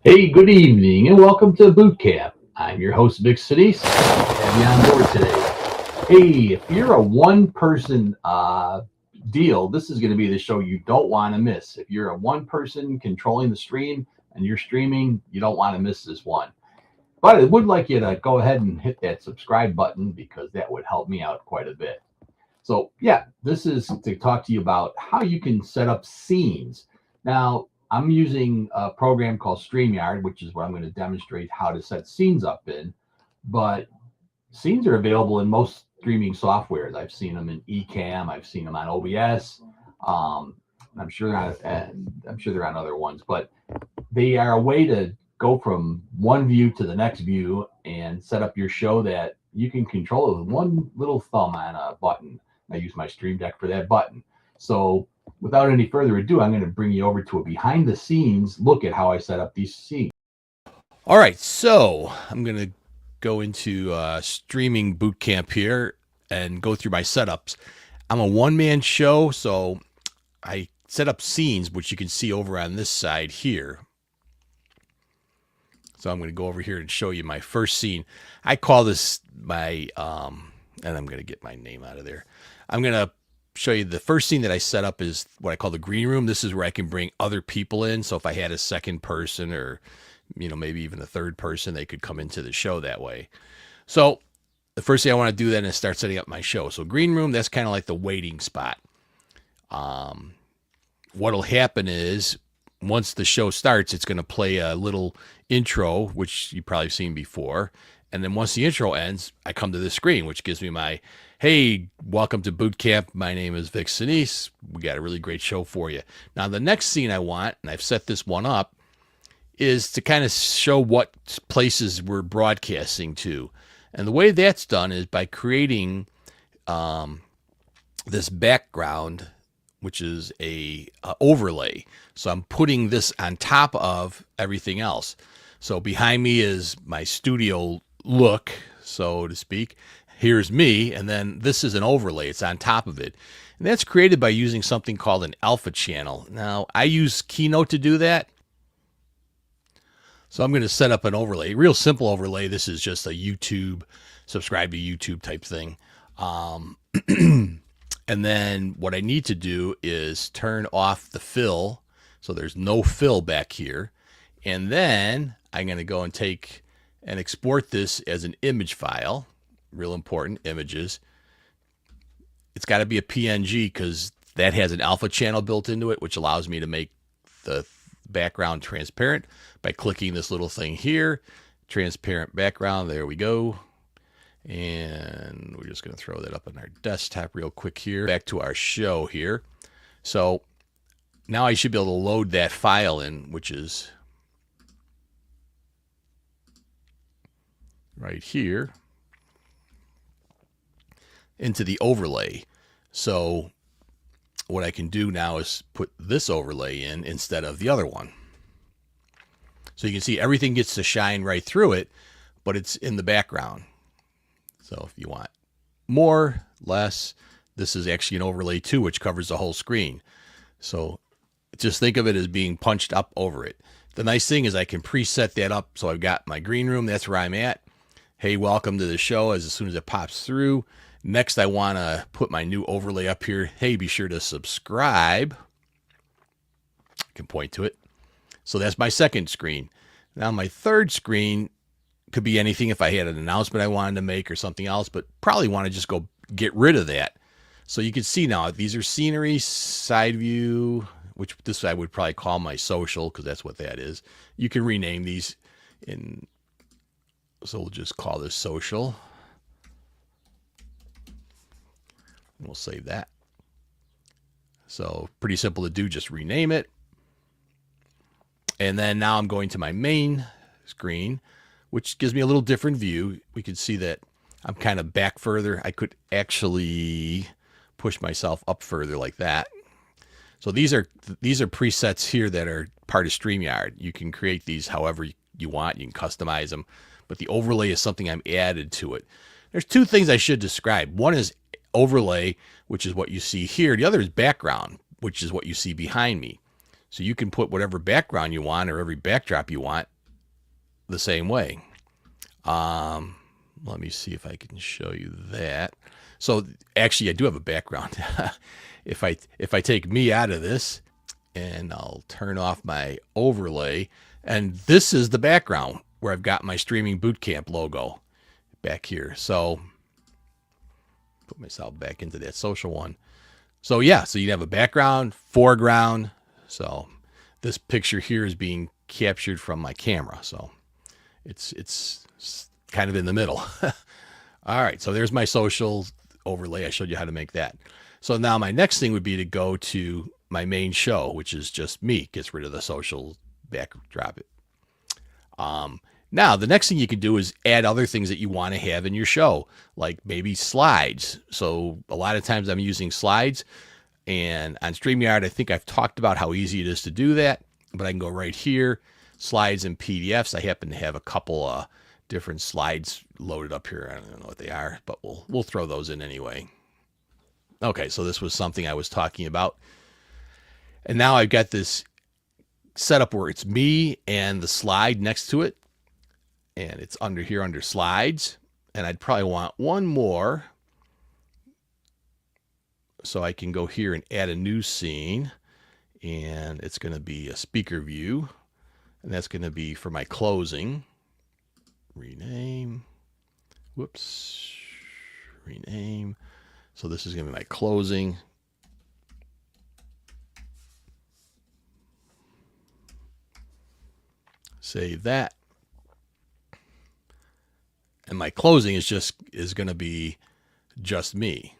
Hey, good evening, and welcome to Bootcamp. I'm your host, Vic Senese. Have you on board today? Hey, if you're a one-person deal, this is going to be the show you don't want to miss. If you're a one-person controlling the stream and you're streaming, you don't want to miss this one. But I would like you to go ahead and hit that subscribe button because that would help me out quite a bit. So, yeah, this is to talk to you about how you can set up scenes. Now, I'm using a program called StreamYard, which is what I'm going to demonstrate how to set scenes up in. But scenes are available in most streaming softwares. I've seen them in Ecamm, I've seen them on OBS. I'm sure they're on other ones, but they are a way to go from one view to the next view and set up your show that you can control with one little thumb on a button. I use my Stream Deck for that button. So without any further ado, I'm going to bring you over to a behind the scenes look at how I set up these scenes. All right, so I'm going to go into Streaming Bootcamp here and go through my setups. I'm a one-man show, so I set up scenes, which you can see over on this side here. So I'm going to go over here and show you my first scene. I call this my, and I'm going to get my name out of there. I'm going to show you the first scene that I set up is what I call the green room. This is where I can bring other people in. So if I had a second person or, maybe even a third person, they could come into the show that way. So the first thing I want to do then is start setting up my show. So green room, that's kind of like the waiting spot. What'll happen is once the show starts, it's going to play a little intro, which you've probably seen before. And then once the intro ends, I come to this screen, which gives me my, hey, welcome to Boot Camp. My name is Vic Senese. We got a really great show for you. Now, the next scene I want, and I've set this one up, is to kind of show what places we're broadcasting to. And the way that's done is by creating this background, which is a overlay. So I'm putting this on top of everything else. So behind me is my studio look, so to speak. Here's me, and then this is an overlay. It's on top of it. And that's created by using something called an alpha channel. Now, I use Keynote to do that. So I'm going to set up an overlay, real simple overlay. This is just a YouTube, subscribe to YouTube type thing. And then what I need to do is turn off the fill. So there's no fill back here. And then I'm going to go and take and export this as an image file. Real important, images. It's got to be a PNG because that has an alpha channel built into it, which allows me to make the background transparent by clicking this little thing here. Transparent background, there we go. And we're just going to throw that up on our desktop real quick here. Back to our show here. So now I should be able to load that file in, which is right here, into the overlay. So what I can do now is put this overlay in instead of the other one. So you can see everything gets to shine right through it, but it's in the background. So if you want more, less, this is actually an overlay too, which covers the whole screen. So just think of it as being punched up over it. The nice thing is I can preset that up. So I've got my green room. That's where I'm at. Hey, welcome to the show. As soon as it pops through. Next, I want to put my new overlay up here. Hey, be sure to subscribe. I can point to it. So that's my second screen. Now my third screen could be anything if I had an announcement I wanted to make or something else, but probably want to just go get rid of that. So you can see now, these are scenery, side view, which this I would probably call my social because that's what that is. You can rename these in, so we'll just call this social. And we'll save that. So pretty simple to do, just rename it. And then now I'm going to my main screen, which gives me a little different view. We can see that I'm kind of back further. I could actually push myself up further like that. So these are presets here that are part of StreamYard. You can create these however you want. You can customize them. But the overlay is something I'm added to it. There's two things I should describe. One is overlay, which is what you see here. The other is background, which is what you see behind me. So you can put whatever background you want or every backdrop you want the same way. Let me see if I can show you that. So actually I do have a background. If I take me out of this and I'll turn off my overlay, and this is the background where I've got my Streaming Bootcamp logo back here. So put myself back into that social one. So yeah, so you have a background, foreground. So this picture here is being captured from my camera. So it's kind of in the middle. All right, so there's my social overlay. I showed you how to make that. So now my next thing would be to go to my main show, which is just me. Gets rid of the social backdrop. Now, the next thing you can do is add other things that you want to have in your show, like maybe slides. So a lot of times I'm using slides, and on StreamYard, I think I've talked about how easy it is to do that, but I can go right here, slides and PDFs. I happen to have a couple different slides loaded up here. I don't know what they are, but we'll throw those in anyway. Okay, so this was something I was talking about. And now I've got this setup where it's me and the slide next to it. And it's under here under slides. And I'd probably want one more. So I can go here and add a new scene. And it's going to be a speaker view. And that's going to be for my closing. Rename. Whoops. Rename. So this is going to be my closing. Save that. And my closing is going to be just me.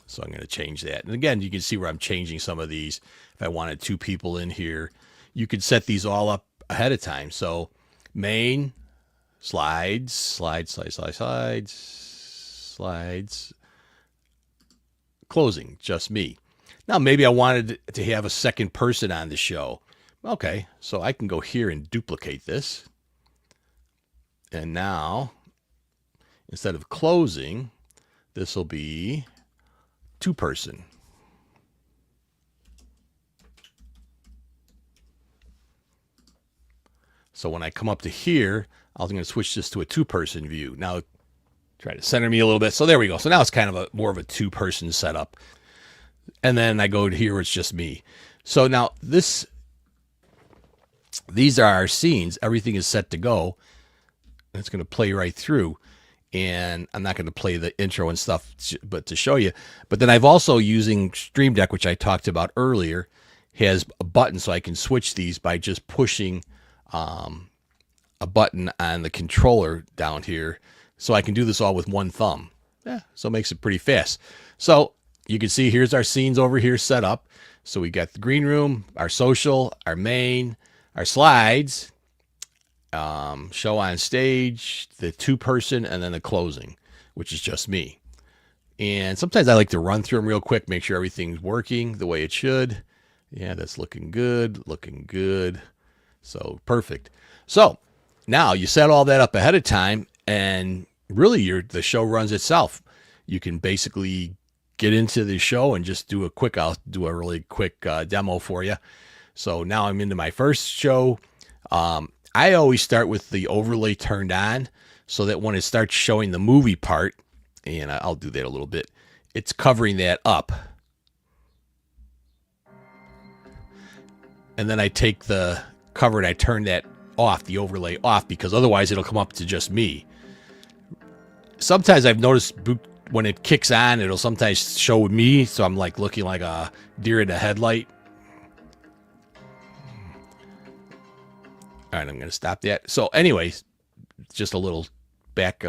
So I'm going to change that. And again, you can see where I'm changing some of these. If I wanted 2 people in here, you could set these all up ahead of time. So main, slides, closing, just me. Now, maybe I wanted to have a second person on the show. Okay, so I can go here and duplicate this. And now, instead of closing, this will be 2-person. So when I come up to here, I'm going to switch this to a 2-person view. Now, try to center me a little bit. So there we go. So now it's kind of more of a 2-person setup. And then I go to here where it's just me. So now these are our scenes. Everything is set to go. And it's going to play right through. And I'm not going to play the intro and stuff, but to show you. But then I've also using Stream Deck, which I talked about earlier, has a button so I can switch these by just pushing a button on the controller down here. So I can do this all with one thumb. Yeah, so it makes it pretty fast. So you can see here's our scenes over here set up. So we got the green room, our social, our main, our slides, show on stage, the 2-person, and then the closing, which is just me. And sometimes I like to run through them real quick, make sure everything's working the way it should. Yeah, that's looking good, looking good. So perfect. So now you set all that up ahead of time, and really the show runs itself. You can basically get into the show and just I'll do a really quick demo for you. So now I'm into my first show. I always start with the overlay turned on so that when it starts showing the movie part, and I'll do that a little bit, it's covering that up. And then I take the cover and I turn that off, the overlay off, because otherwise it'll come up to just me. Sometimes I've noticed when it kicks on, it'll sometimes show me, so I'm like looking like a deer in a headlight. All right, I'm going to stop that. So anyways, just a little back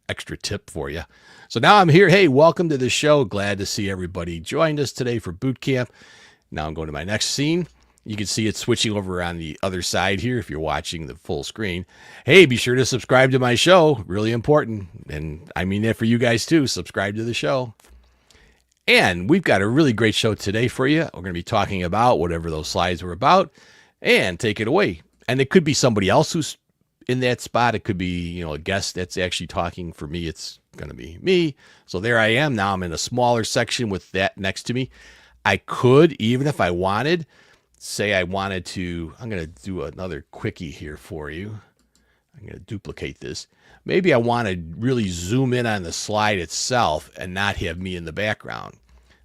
extra tip for you. So now I'm here. Hey, welcome to the show. Glad to see everybody joined us today for boot camp. Now I'm going to my next scene. You can see it switching over on the other side here if you're watching the full screen. Hey, be sure to subscribe to my show. Really important. And I mean that for you guys too. Subscribe to the show. And we've got a really great show today for you. We're going to be talking about whatever those slides were about. And take it away. And it could be somebody else who's in that spot. It could be, a guest that's actually talking. For me, it's going to be me. So there I am. Now I'm in a smaller section with that next to me. I could, even if I wanted, say I wanted to, I'm going to do another quickie here for you. I'm going to duplicate this. Maybe I want to really zoom in on the slide itself and not have me in the background.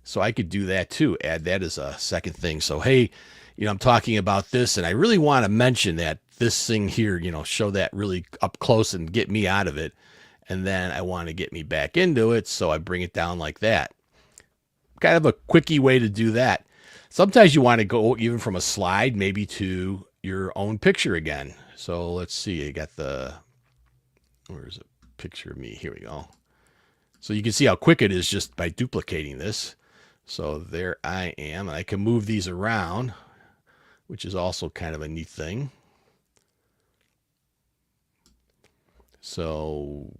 So I could do that too. Add that as a second thing. So, hey, I'm talking about this and I really want to mention that this thing here, show that really up close and get me out of it. And then I want to get me back into it. So I bring it down like that. Kind of a quickie way to do that. Sometimes you want to go even from a slide, maybe to your own picture again. So let's see, I got where's a picture of me? Here we go. So you can see how quick it is just by duplicating this. So there I am, and I can move these around, which is also kind of a neat thing. So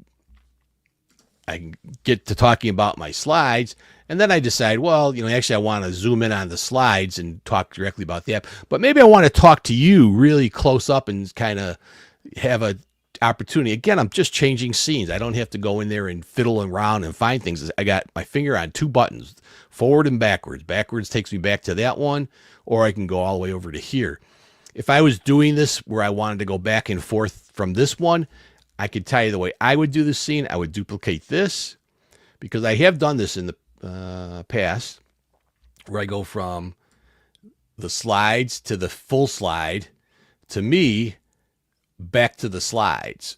I can get to talking about my slides, and then I decide, well, actually I want to zoom in on the slides and talk directly about that, but maybe I want to talk to you really close up and kind of have a opportunity. Again, I'm just changing scenes. I don't have to go in there and fiddle around and find things. I got my finger on two buttons, forward and backwards. Backwards takes me back to that one, or I can go all the way over to here. If I was doing this where I wanted to go back and forth from this one, I could tell you the way I would do the scene. I would duplicate this, because I have done this in the past, where I go from the slides to the full slide to me back to the slides.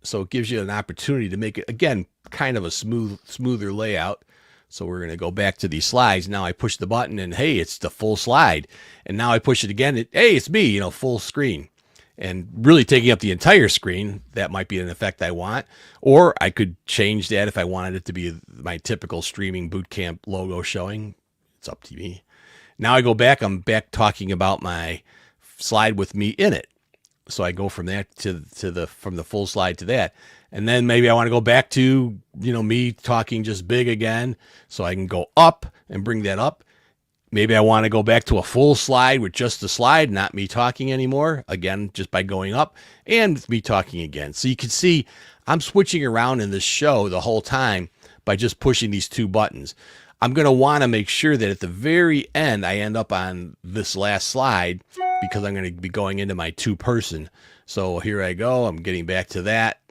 So it gives you an opportunity to make it, again, kind of a smoother layout. So we're going to go back to these slides. Now I push the button and hey, it's the full slide. And now I push it again. Hey, it's me, full screen. And really taking up the entire screen, that might be an effect I want. Or I could change that if I wanted it to be my typical Streaming Bootcamp logo showing. It's up to me. Now I go back, I'm back talking about my slide with me in it. So I go from that from the full slide to that. And then maybe I want to go back to, me talking just big again. So I can go up and bring that up. Maybe I want to go back to a full slide with just the slide, not me talking anymore. Again, just by going up and me talking again. So you can see I'm switching around in this show the whole time by just pushing these two buttons. I'm going to want to make sure that at the very end, I end up on this last slide, because I'm going to be going into my two-person. So here I go. I'm getting back to that.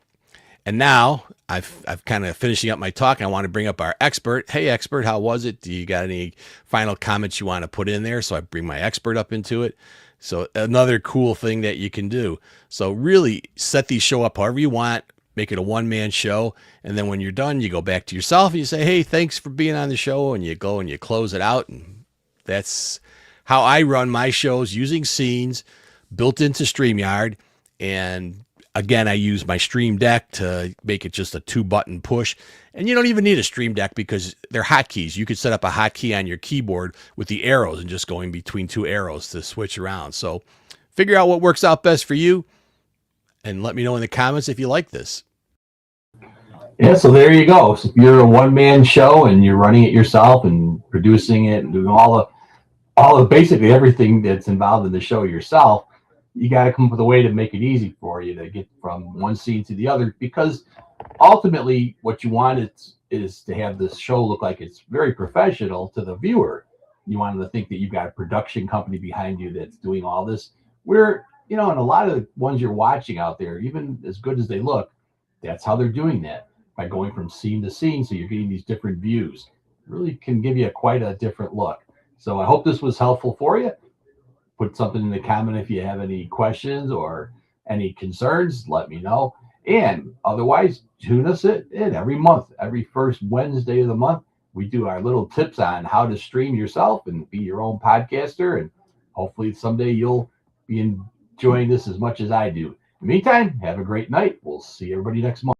And now I've kind of finishing up my talk. I want to bring up our expert. Hey, expert, how was it? Do you got any final comments you want to put in there? So I bring my expert up into it. So another cool thing that you can do. So really set these show up however you want. Make it a one-man show. And then when you're done, you go back to yourself and you say, hey, thanks for being on the show. And you go and you close it out. And that's how I run my shows, using scenes built into StreamYard. And again, I use my Stream Deck to make it just a 2-button push. And you don't even need a Stream Deck because they're hotkeys. You could set up a hotkey on your keyboard with the arrows and just going between two arrows to switch around. So figure out what works out best for you and let me know in the comments if you like this. Yeah, so there you go. So if you're a one-man show and you're running it yourself and producing it and doing all of basically everything that's involved in the show yourself, you got to come up with a way to make it easy for you to get from one scene to the other, because ultimately what you want is to have this show look like it's very professional to the viewer. You want them to think that you've got a production company behind you that's doing all this, where, and a lot of the ones you're watching out there, even as good as they look, that's how they're doing that, by going from scene to scene. So you're getting these different views. It really can give you quite a different look. So I hope this was helpful for you. Put something in the comment if you have any questions or any concerns, let me know. And otherwise, tune us in every month. Every first Wednesday of the month, we do our little tips on how to stream yourself and be your own podcaster. And hopefully someday you'll be enjoying this as much as I do. In the meantime, have a great night. We'll see everybody next month.